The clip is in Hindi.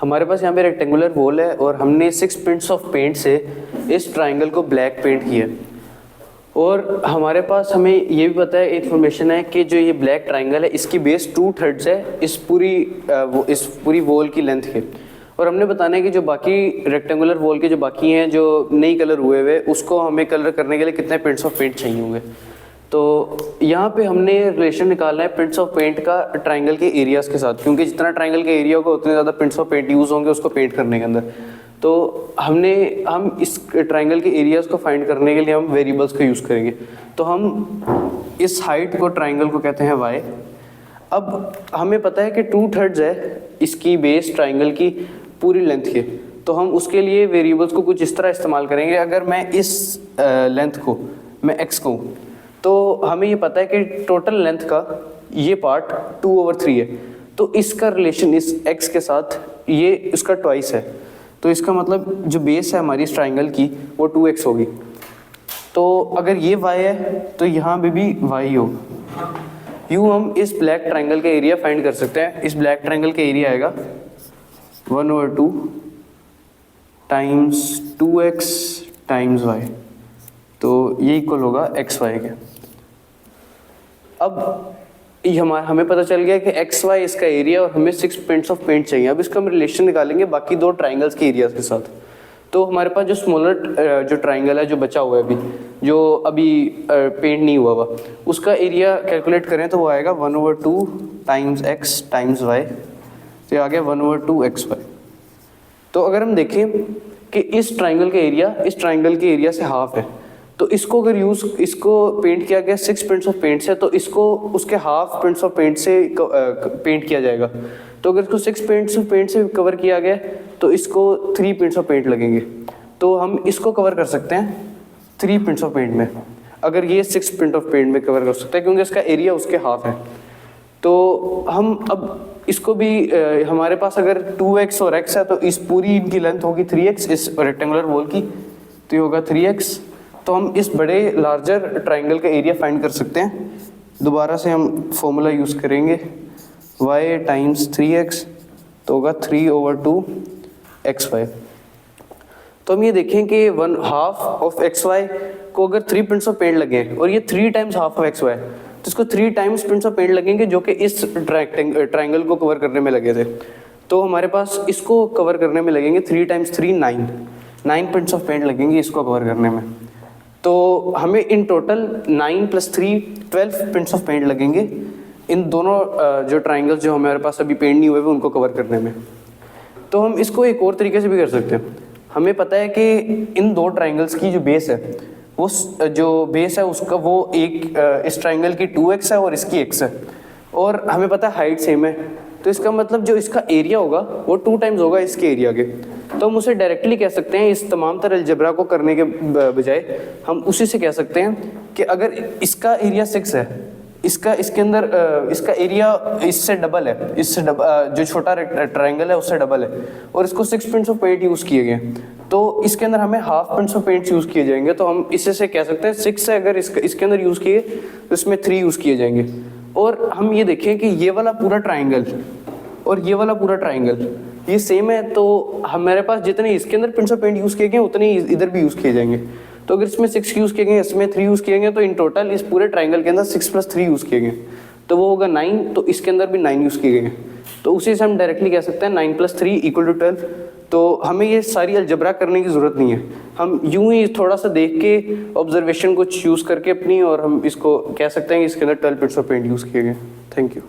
हमारे पास यहाँ पे रेक्टेंगुलर वॉल है और हमने 6 पिंट्स ऑफ पेंट से इस ट्राइंगल को ब्लैक पेंट किया और हमारे पास हमें ये भी पता है, इन्फॉर्मेशन है कि जो ये ब्लैक ट्राइंगल है इसकी बेस 2/3 है इस पूरी वॉल की लेंथ के। और हमने बताना है कि जो बाकी रेक्टेंगुलर वॉल के जो बाकी हैं जो नहीं कलर हुए हुए उसको हमें कलर करने के लिए कितने पिंट्स ऑफ पेंट चाहिए होंगे। तो यहाँ पे हमने रिलेशन निकालना है पिंट्स ऑफ पेंट का ट्राइंगल के एरियाज़ के साथ, क्योंकि जितना ट्राइंगल का एरिया होगा उतने ज़्यादा पिंट्स ऑफ पेंट यूज़ होंगे उसको पेंट करने के अंदर। तो हम इस ट्राइंगल के एरियाज़ को फाइंड करने के लिए हम वेरिएबल्स का यूज़ करेंगे। तो हम इस हाइट को ट्राइंगल को कहते हैं y। अब हमें पता है कि 2/3 है इसकी बेस ट्राइंगल की पूरी लेंथ के, तो हम उसके लिए वेरिएबल्स को कुछ इस तरह इस्तेमाल करेंगे। अगर मैं इस लेंथ को मैं x कहूँ तो हमें ये पता है कि टोटल लेंथ का ये पार्ट 2/3 है, तो इसका रिलेशन इस x के साथ ये इसका ट्वाइस है। तो इसका मतलब जो बेस है हमारी इस ट्राइंगल की वो 2x होगी। तो अगर ये y है तो यहाँ पे भी y होगा। यूँ हम इस ब्लैक ट्राइंगल का एरिया फाइंड कर सकते हैं। इस ब्लैक ट्राइंगल का एरिया आएगा 1/2 टाइम्स 2x टाइम्स y, तो ये इक्वल होगा xy के। अब हमें पता चल गया कि xy इसका एरिया और हमें 6 पिंट्स ऑफ पेंट चाहिए। अब इसका हम रिलेशन निकालेंगे बाकी दो ट्राइंगल्स के एरियाज के साथ। तो हमारे पास जो स्मॉलर जो ट्राइंगल है जो बचा हुआ है जो अभी पेंट नहीं हुआ हुआ, उसका एरिया कैलकुलेट करें तो वो आएगा 1/2 टाइम्स x टाइम्स y, तो आ गया 1/2 xy। तो अगर हम देखें कि इस ट्राइंगल का एरिया इस ट्राइंगल के एरिया से हाफ है, तो इसको अगर इसको पेंट किया गया 6 पिंट्स ऑफ पेंट से, तो इसको उसके हाफ पिंट्स ऑफ पेंट से पेंट किया जाएगा। तो अगर इसको 6 पिंट्स ऑफ पेंट से कवर किया गया तो इसको 3 पिंट्स ऑफ पेंट लगेंगे। तो हम इसको कवर कर सकते हैं 3 पिंट्स ऑफ पेंट में, अगर ये 6 पिंट ऑफ पेंट में कवर कर सकते हैं क्योंकि इसका एरिया उसके हाफ है। तो हम अब इसको भी हमारे पास अगर 2x और x है तो इस पूरी इनकी लेंथ होगी 3x इस रेक्टेंगुलर वॉल की, तो ये होगा 3x। तो हम इस बड़े लार्जर ट्राइंगल का एरिया फाइंड कर सकते हैं। दोबारा से हम फॉर्मूला यूज़ करेंगे y टाइम्स 3x, तो होगा 3/2 xy। तो हम ये देखें कि 1/2 ऑफ xy को अगर 3 पिंट्स ऑफ पेंट लगे और ये 3 टाइम्स हाफ ऑफ xy, तो इसको 3 टाइम्स पिंट्स ऑफ पेंट लगेंगे जो कि इस ट्राइंगल को कवर करने में लगे थे। तो हमारे पास इसको कवर करने में लगेंगे 3 टाइम्स 3 9 पिंट्स ऑफ पेंट लगेंगे इसको कवर करने में। तो हमें in total 9 + 3 12 pints of paint लगेंगे इन दोनों जो ट्राइंगल्स जो हमारे पास अभी पेंट नहीं हुए उनको कवर करने में। तो हम इसको एक और तरीके से भी कर सकते हैं। हमें पता है कि इन दो ट्राइंगल्स की जो बेस है वो जो बेस है उसका वो एक इस ट्राइंगल की 2x है और इसकी x है, और हमें पता है हाइट सेम है। तो इसका मतलब जो इसका एरिया होगा वो 2 टाइम्स होगा इसके एरिया के। तो हम उसे डायरेक्टली कह सकते हैं, इस तमाम तरह अलजेब्रा को करने के बजाय हम उसी से कह सकते हैं कि अगर इसका एरिया 6 है, इसके अंदर इसका एरिया इससे डबल है, जो छोटा ट्राइंगल है उससे डबल है, और इसको 6 पिंट्स ऑफ पेंट यूज़ किए गए, तो इसके अंदर हमें half pints of paint use किए जाएंगे। तो हम इसे से कह सकते हैं 6 है अगर इसके अंदर यूज़ किए तो इसमें 3 यूज़ किए जाएंगे। और हम ये देखें कि ये वाला पूरा ट्राइंगल और ये वाला पूरा ट्राइंगल ये सेम है, तो हमारे पास जितने इसके अंदर पिंट्स ऑफ पेंट यूज़ किए गए उतने इधर भी यूज़ किए जाएंगे। तो अगर इसमें 6 यूज़ किए गए इसमें 3 यूज़ किए गए, तो इन टोटल इस पूरे ट्राइंगल के अंदर 6 + 3 यूज़ किए गए, तो वो होगा 9। तो इसके अंदर भी 9 यूज़ किए गए, तो उसी से हम डायरेक्टली कह सकते हैं 9 + 3 = 12। तो हमें ये सारी अलजबरा करने की ज़रूरत नहीं है, हम यूं ही थोड़ा सा देख के ऑब्जर्वेशन कुछ यूज़ करके अपनी, और हम इसको कह सकते हैं कि इसके अंदर 12 पिंट्स ऑफ पेंट यूज़ किए गए। Thank you.